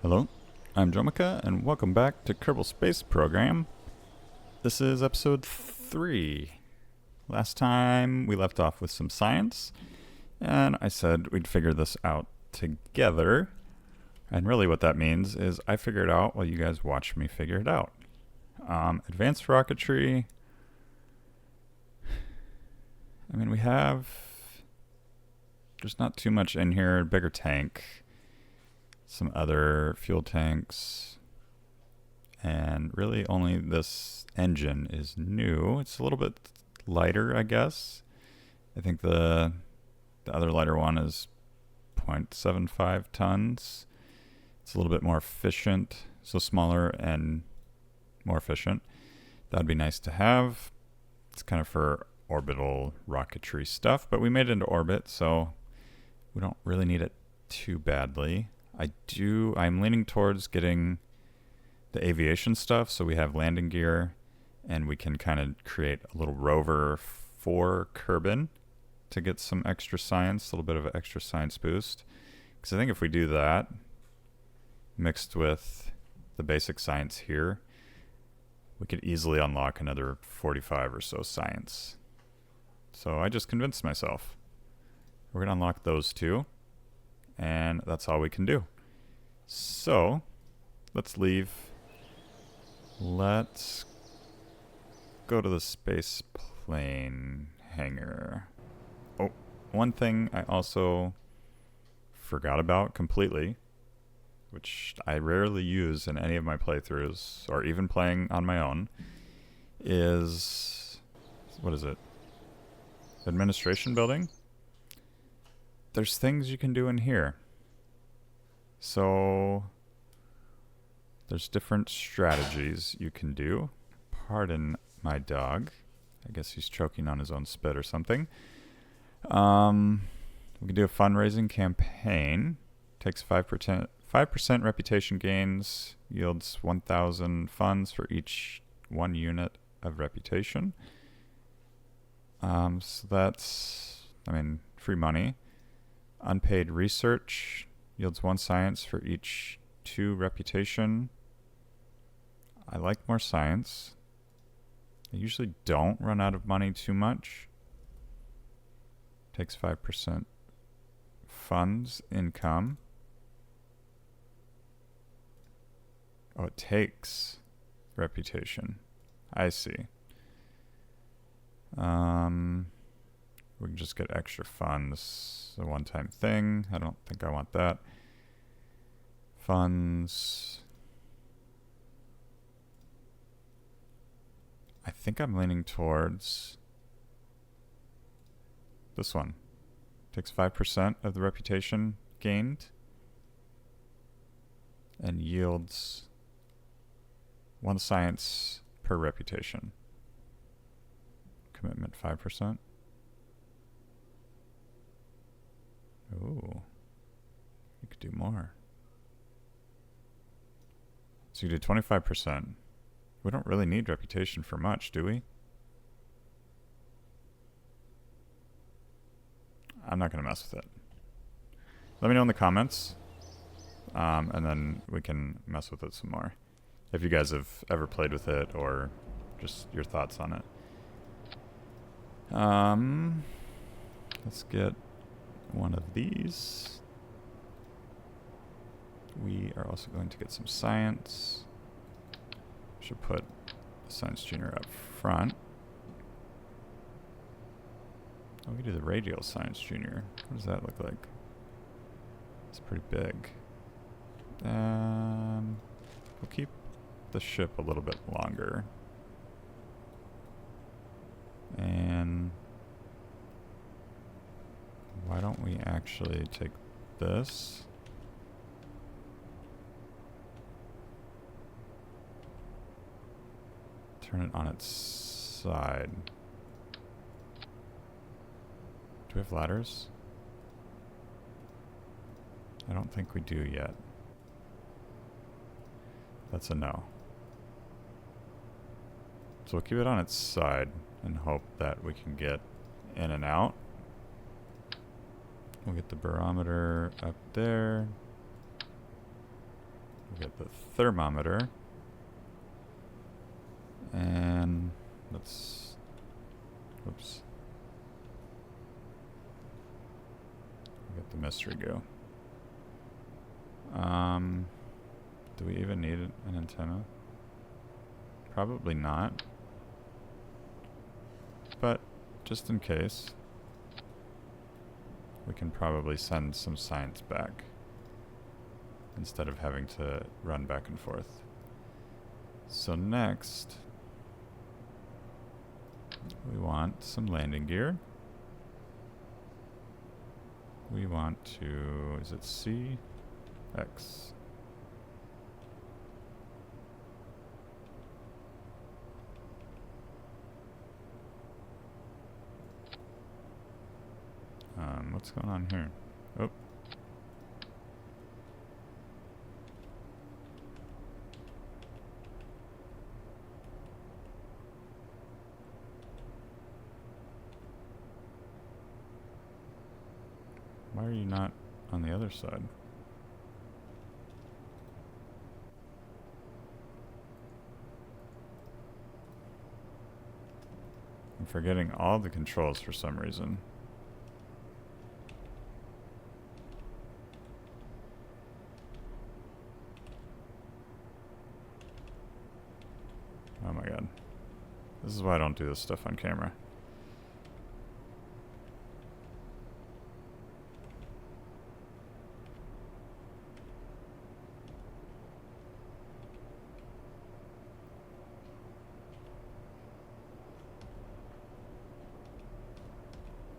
Hello, I'm Jomika, and welcome back to Kerbal Space Program. This is episode 3. Last time we left off with some science, and I said we'd figure this out together. And really what that means is I figure it out while you guys watch me figure it out. Advanced rocketry. I mean, there's not too much in here. Bigger tank. Some other fuel tanks, and really only this engine is new. It's a little bit lighter, I guess. I think the other lighter one is 0.75 tons. It's a little bit more efficient, so smaller and more efficient. That'd be nice to have. It's kind of for orbital rocketry stuff, but we made it into orbit, so we don't really need it too badly. I'm leaning towards getting the aviation stuff, so we have landing gear, and we can kind of create a little rover for Kerbal to get some extra science, a little bit of an extra science boost. Because I think if we do that, mixed with the basic science here, we could easily unlock another 45 or so science. So I just convinced myself. We're going to unlock those two. And that's all we can do. So, let's leave. Let's go to the space plane hangar. Oh, one thing I also forgot about completely, which I rarely use in any of my playthroughs, or even playing on my own, is, what is it? Administration building? There's things you can do in here. So there's different strategies you can do. Pardon my dog. I guess he's choking on his own spit or something. We can do a fundraising campaign. Takes 5% reputation gains, yields 1,000 funds for each 1 unit of reputation. So that's, free money. Unpaid research yields 1 science for each 2 reputation. I like more science. I usually don't run out of money too much. Takes 5% funds income. Oh, it takes reputation. I see. We can just get extra funds. A one-time thing. I don't think I want that. Funds. I think I'm leaning towards this one. Takes 5% of the reputation gained and yields 1 science per reputation. Commitment 5%. Ooh, you could do more. So you do 25%. We don't really need reputation for much, do we? I'm not going to mess with it. Let me know in the comments, and then we can mess with it some more. If you guys have ever played with it, or just your thoughts on it. Let's get one of these. We are also going to get some science. Should put the science junior up front. Oh, we can do the radial science junior. What does that look like? It's pretty big. We'll keep the ship a little bit longer. And why don't we actually take this? Turn it on its side. Do we have ladders? I don't think we do yet. That's a no. So we'll keep it on its side and hope that we can get in and out. We'll get the barometer up there. get the thermometer. And let's, oops. Get the mystery go. Do we even need an antenna? Probably not. But just in case, we can probably send some science back instead of having to run back and forth. So next, we want some landing gear. We want to, is it C? X. What's going on here? Oh. Why are you not on the other side? I'm forgetting all the controls for some reason. Oh my god. This is why I don't do this stuff on camera.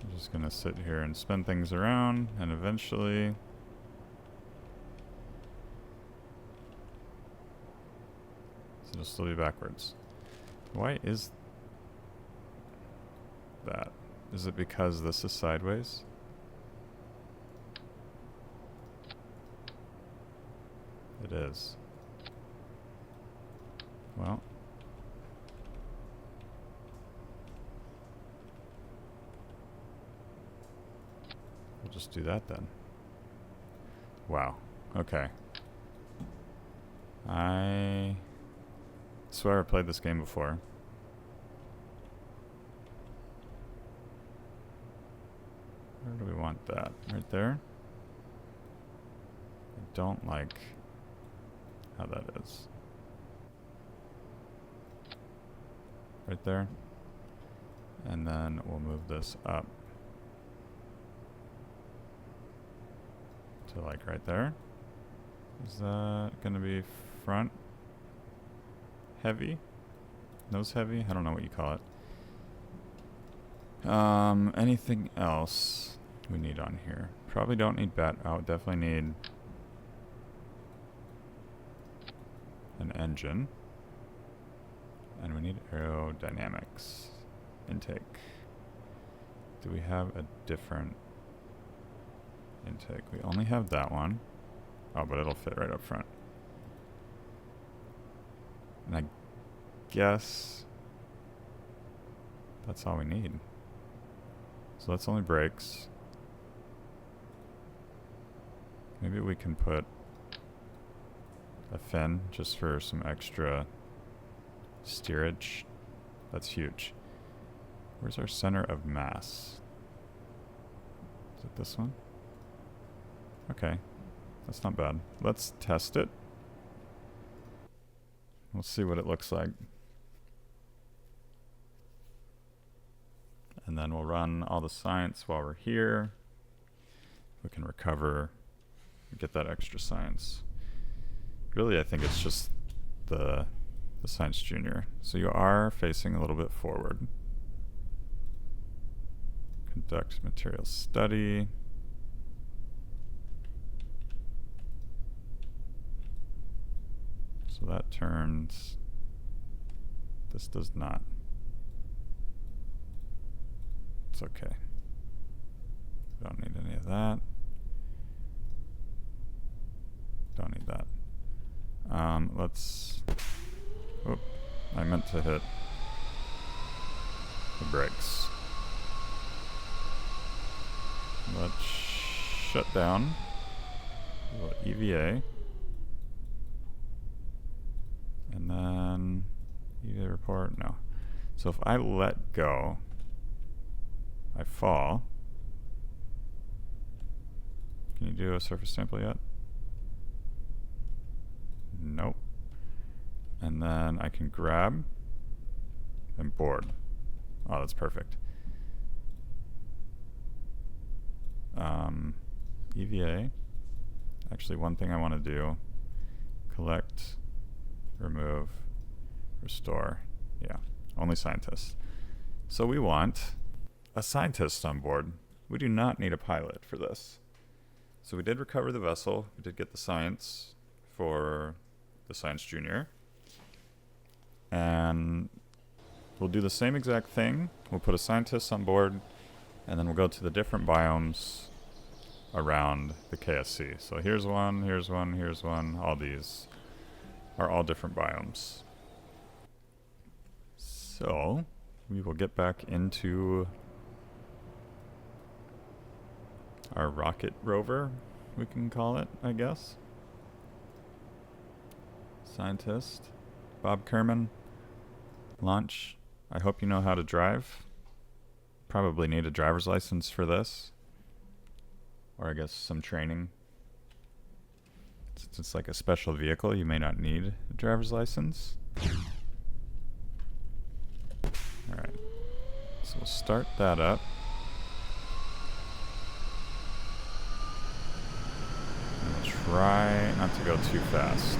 I'm just gonna sit here and spin things around, and eventually it'll still be backwards. Why is that? Is it because this is sideways? It is. Well. We'll just do that then. Wow. Okay. I swear I played this game before. Where do we want that? Right there? I don't like how that is. Right there. And then we'll move this up to like right there. Is that gonna be front heavy? Nose heavy? I don't know what you call it. Anything else we need on here? Probably don't need bat. Oh, definitely need an engine. And we need aerodynamics intake. Do we have a different intake? We only have that one. Oh, but it'll fit right up front. And I guess that's all we need. So that's only brakes. Maybe we can put a fin just for some extra steerage. That's huge. Where's our center of mass? Is it this one? Okay, that's not bad. Let's test it. We'll see what it looks like. And then we'll run all the science while we're here. We can recover, get that extra science. Really, I think it's just the Science Junior. So you are facing a little bit forward. Conduct material study. So that turns. This does not. It's okay. Don't need any of that. Don't need that. Let's. Oh, I meant to hit the brakes. Let's shut down. A little EVA. EVA report, no. So if I let go, I fall. Can you do a surface sample yet? Nope. And then I can grab and board. Oh, that's perfect. EVA. Actually, one thing I want to do, collect, remove, restore. Yeah, only scientists. So we want a scientist on board. We do not need a pilot for this. So we did recover the vessel. We did get the science for the Science Junior. And we'll do the same exact thing. We'll put a scientist on board, and then we'll go to the different biomes around the KSC. So here's one, here's one, here's one. All these are all different biomes. So we will get back into our rocket rover, we can call it, I guess. Scientist, Bob Kerman, launch. I hope you know how to drive. Probably need a driver's license for this. Or I guess some training. Since it's like a special vehicle, you may not need a driver's license. Alright. So we'll start that up. And we'll try not to go too fast.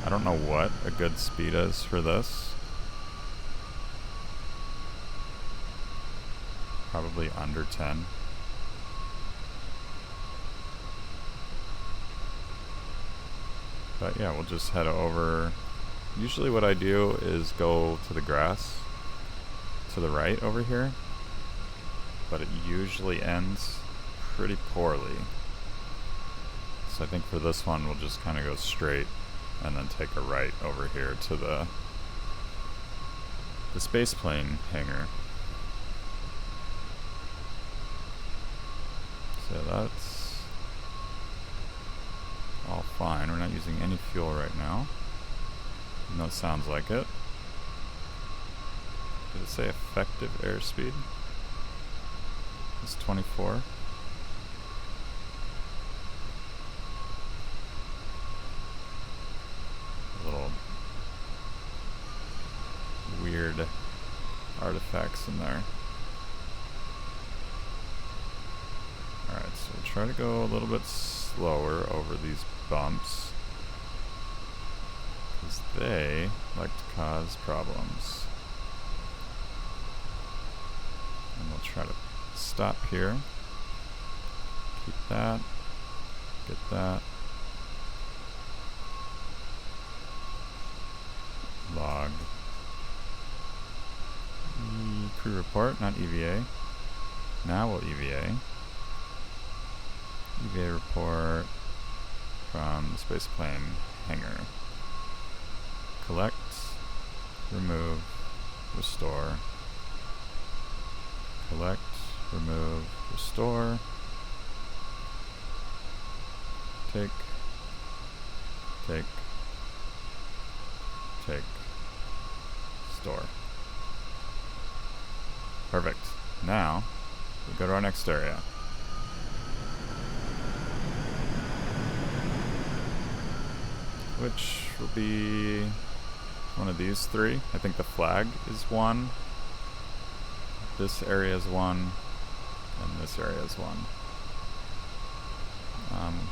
I don't know what a good speed is for this. Probably under 10. But yeah, we'll just head over. Usually what I do is go to the grass to the right over here, but it usually ends pretty poorly. So I think for this one we'll just kind of go straight and then take a right over here to the space plane hangar. So that's all fine. We're not using any fuel right now. No, it sounds like it. Did it say effective airspeed? It's 24. Little weird artifacts in there. Alright, so we'll try to go a little bit slower over these bumps, because they like to cause problems. And we'll try to stop here. Keep that. Get that. Log. Crew report, not EVA. Now we'll EVA. EVA report from the space plane hangar. Collect, remove, restore. Collect, remove, restore. Take, store. Perfect. Now, we go to our next area. Which will be one of these three. I think the flag is one. This area is one. And this area is one.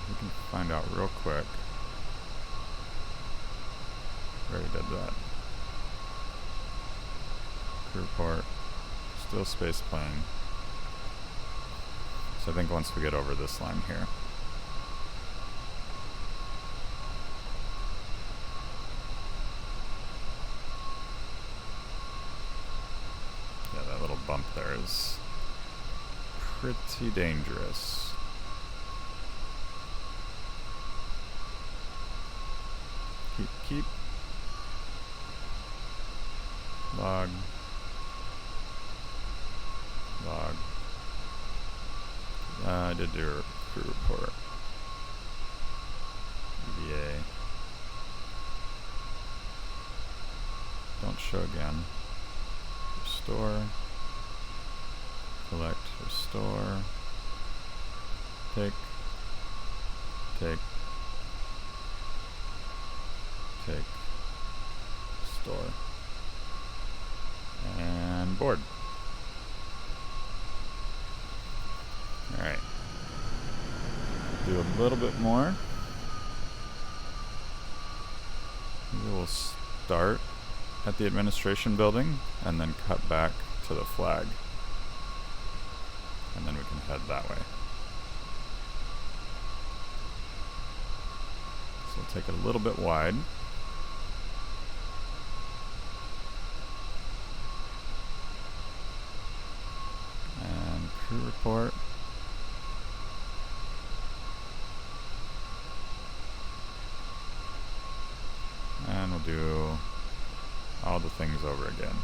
We can find out real quick. Already did that. Crew report. Still space plane. So I think once we get over this line here. Yeah, that little bump there is pretty dangerous. Keep. Log. I did do a crew report. EVA. show again. Restore. Collect, restore. Take. Take. Take. Store. And board. Alright. Do a little bit more. Maybe we'll start at the administration building and then cut back to the flag. And then we can head that way. So we'll take it a little bit wide. And crew report. And we'll do all the things over again.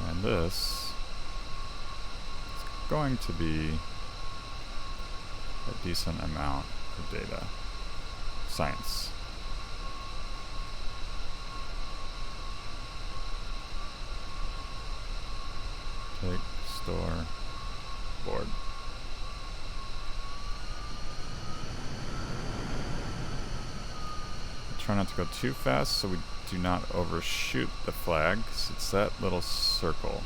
And this is going to be a decent amount of data. Science. Take, store, board. Try not to go too fast so we do not overshoot the flag, 'cause it's that little circle.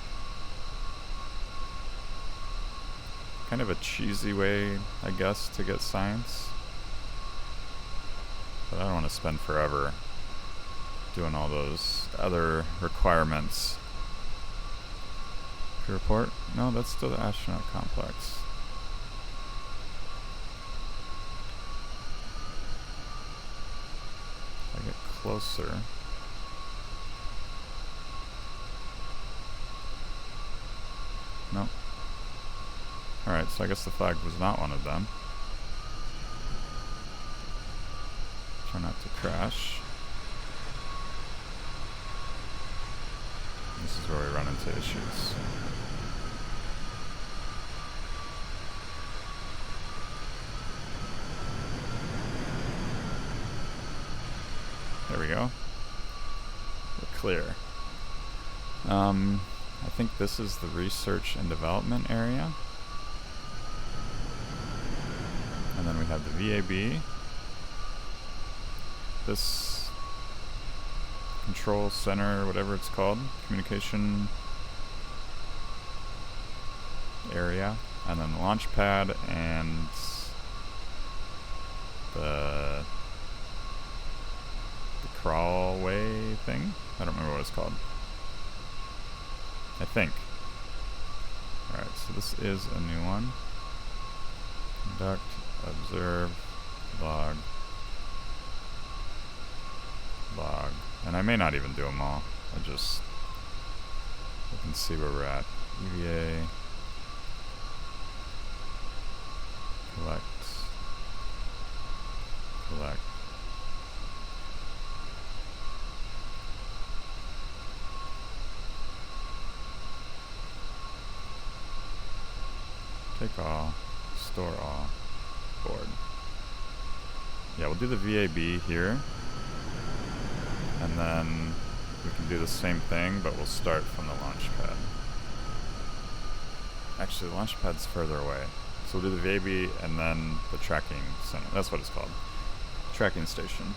Kind of a cheesy way, I guess, to get science. But I don't want to spend forever doing all those other requirements. Report? No, that's still the astronaut complex. If I get closer. Nope. Alright, so I guess the flag was not one of them. Try not to crash. This is where we run into issues. There we go. We're clear. I think this is the research and development area. And then we have the VAB. This control center, whatever it's called, communication area. And then the launch pad and the crawlway thing? I don't remember what it's called. I think. Alright, so this is a new one. Conduct, observe, log, log. And I may not even do them all. I just we can see where we're at. EVA, collect, collect. Take all, store all, board. Yeah, we'll do the VAB here. And then we can do the same thing, but we'll start from the launch pad. Actually, the launch pad's further away. So we'll do the VAB and then the tracking center. That's what it's called. Tracking station.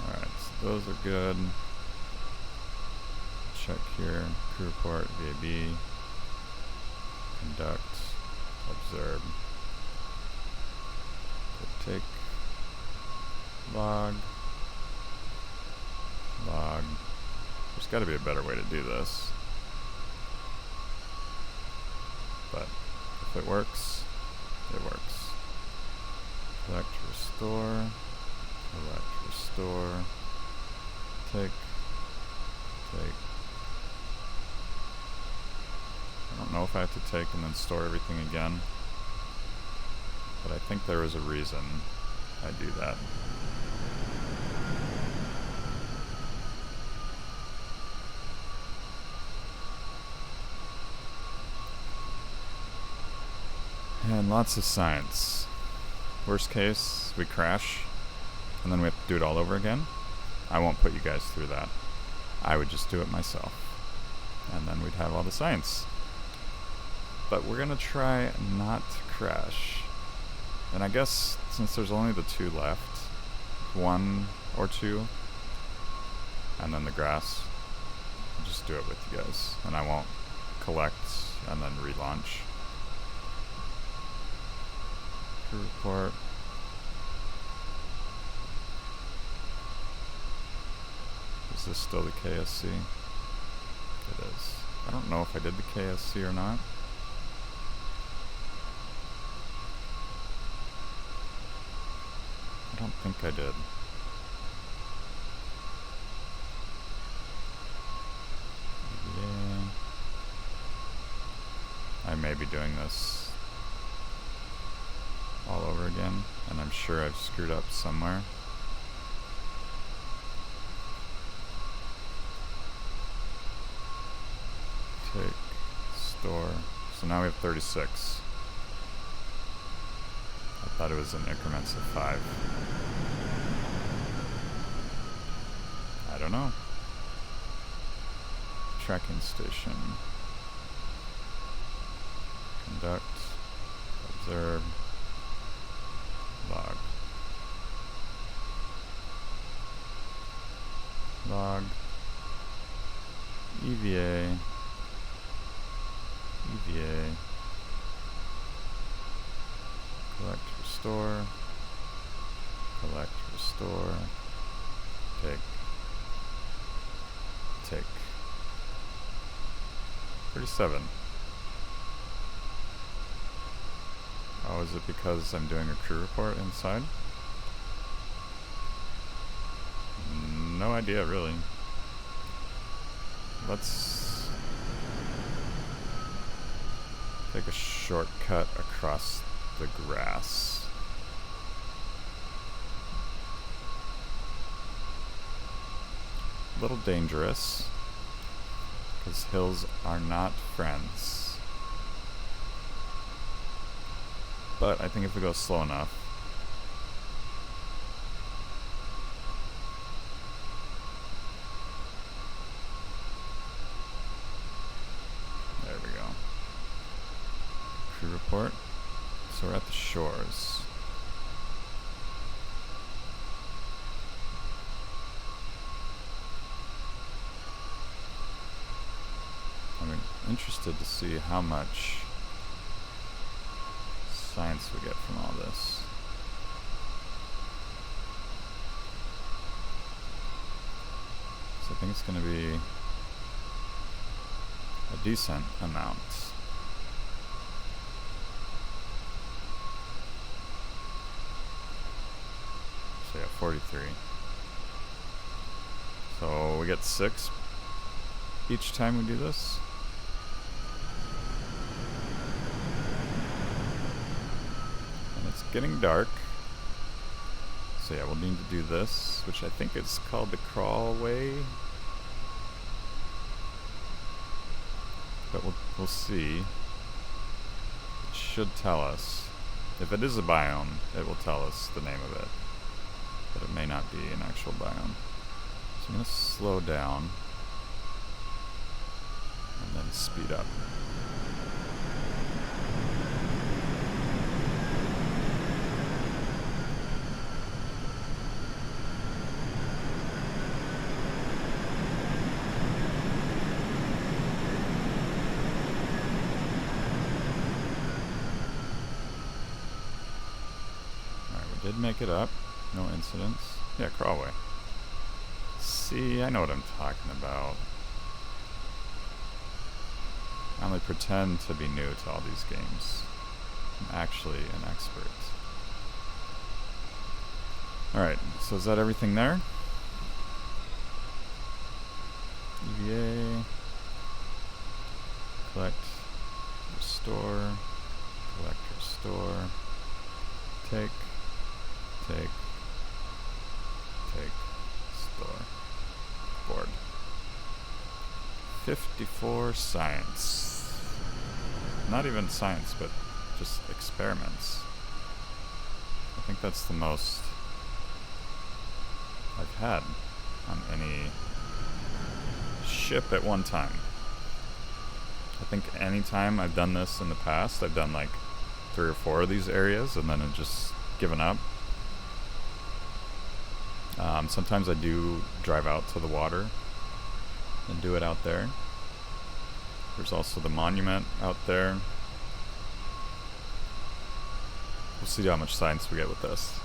Alright, so those are good. Check here, crew report, VAB, conduct, observe, take, log, log. There's got to be a better way to do this. But if it works, it works. Collect, restore, collect, restore, take, take. I don't know if I have to take and then store everything again, but I think there is a reason I do that. And lots of science. Worst case, we crash, and then we have to do it all over again. I won't put you guys through that. I would just do it myself. And then we'd have all the science. But we're gonna try not to crash. And I guess since there's only the 2 left, 1 or 2, and then the grass, I'll just do it with you guys. And I won't collect and then relaunch. Crew report. Is this still the KSC? It is. I don't know if I did the KSC or not. I don't think I did. Yeah. I may be doing this all over again, and I'm sure I've screwed up somewhere. Take, store. So now we have 36. I thought it was in increments of 5. I don't know. Tracking station. Conduct. Observe. Log. Log. EVA. EVA. Collect, restore. Collect, restore. Take. Take. 37. Oh, is it because I'm doing a crew report inside? No idea, really. Let's take a shortcut across the grass. A little dangerous, because hills are not friends. But I think if we go slow enough, there we go. Crew report. So we're at the shores. I'm interested to see how much science we get from all this. So I think it's going to be a decent amount. So yeah, 43. So we get 6 each time we do this. And it's getting dark. So yeah, we'll need to do this, which I think is called the crawl way. But we'll see. It should tell us. If it is a biome, it will tell us the name of it. But it may not be an actual biome. So I'm going to slow down and then speed up. Alright, we did make it up. No incidents. Yeah, crawl away. See, I know what I'm talking about. I only pretend to be new to all these games. I'm actually an expert. Alright, so is that everything there? EVA. Collect, restore. Collect, restore. Take. Take. Take, store, board. 54 science. Not even science, but just experiments. I think that's the most I've had on any ship at one time. I think any time I've done this in the past, I've done like 3 or 4 of these areas and then I've just given up. Sometimes I do drive out to the water and do it out there. There's also the monument out there. We'll see how much science we get with this.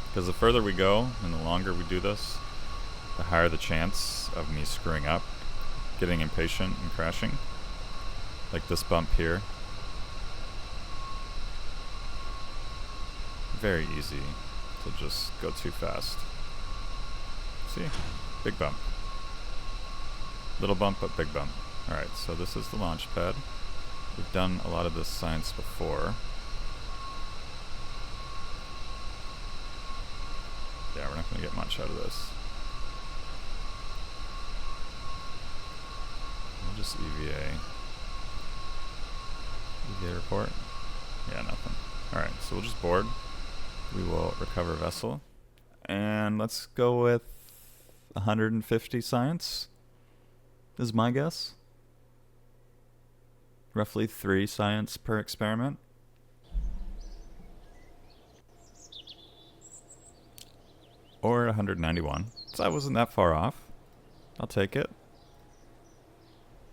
Because the further we go and the longer we do this, the higher the chance of me screwing up, getting impatient and crashing. Like this bump here. Very easy to just go too fast. See? Big bump. Little bump, but big bump. Alright, so this is the launch pad. We've done a lot of this science before. Yeah, we're not going to get much out of this. We'll just EVA. EVA report? Yeah, nothing. Alright, so we'll just board. We will recover vessel. And let's go with 150 science, is my guess. Roughly 3 science per experiment. Or 191. So I wasn't that far off. I'll take it.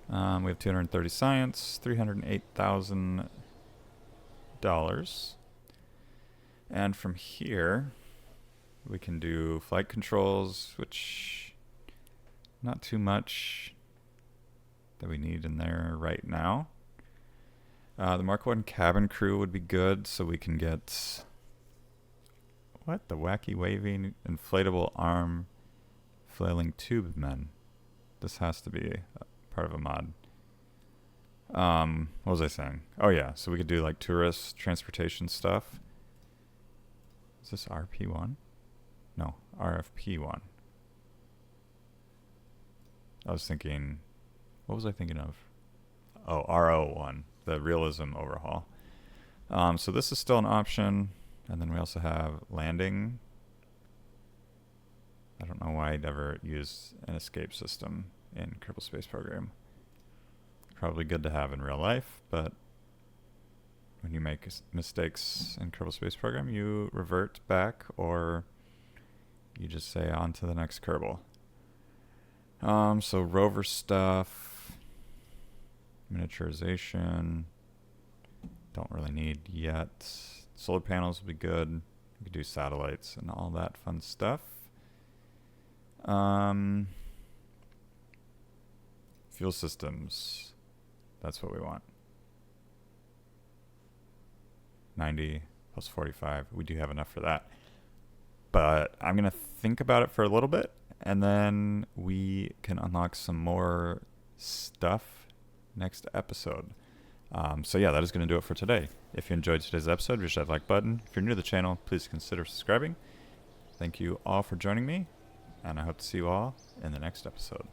We have 230 science, $308,000. And from here, we can do flight controls, which not too much that we need in there right now. The Mark 1 cabin crew would be good, so we can get what? The wacky waving inflatable arm flailing tube men. This has to be part of a mod. What was I saying? Oh yeah, so we could do like tourist transportation stuff. Is this RP1? No, RFP1. I was thinking, what was I thinking of? Oh, RO1, the realism overhaul. So this is still an option. And then we also have landing. I don't know why I'd ever use an escape system in Kerbal Space Program. Probably good to have in real life, but when you make mistakes in Kerbal Space Program, you revert back or you just say on to the next Kerbal. So rover stuff, miniaturization, don't really need yet. Solar panels would be good. We could do satellites and all that fun stuff. Fuel systems. That's what we want. 90 plus 45. We do have enough for that. But I'm going to think about it for a little bit, and then we can unlock some more stuff next episode. So yeah, that is going to do it for today. If you enjoyed today's episode, hit that like button. If you're new to the channel, please consider subscribing. Thank you all for joining me, and I hope to see you all in the next episode.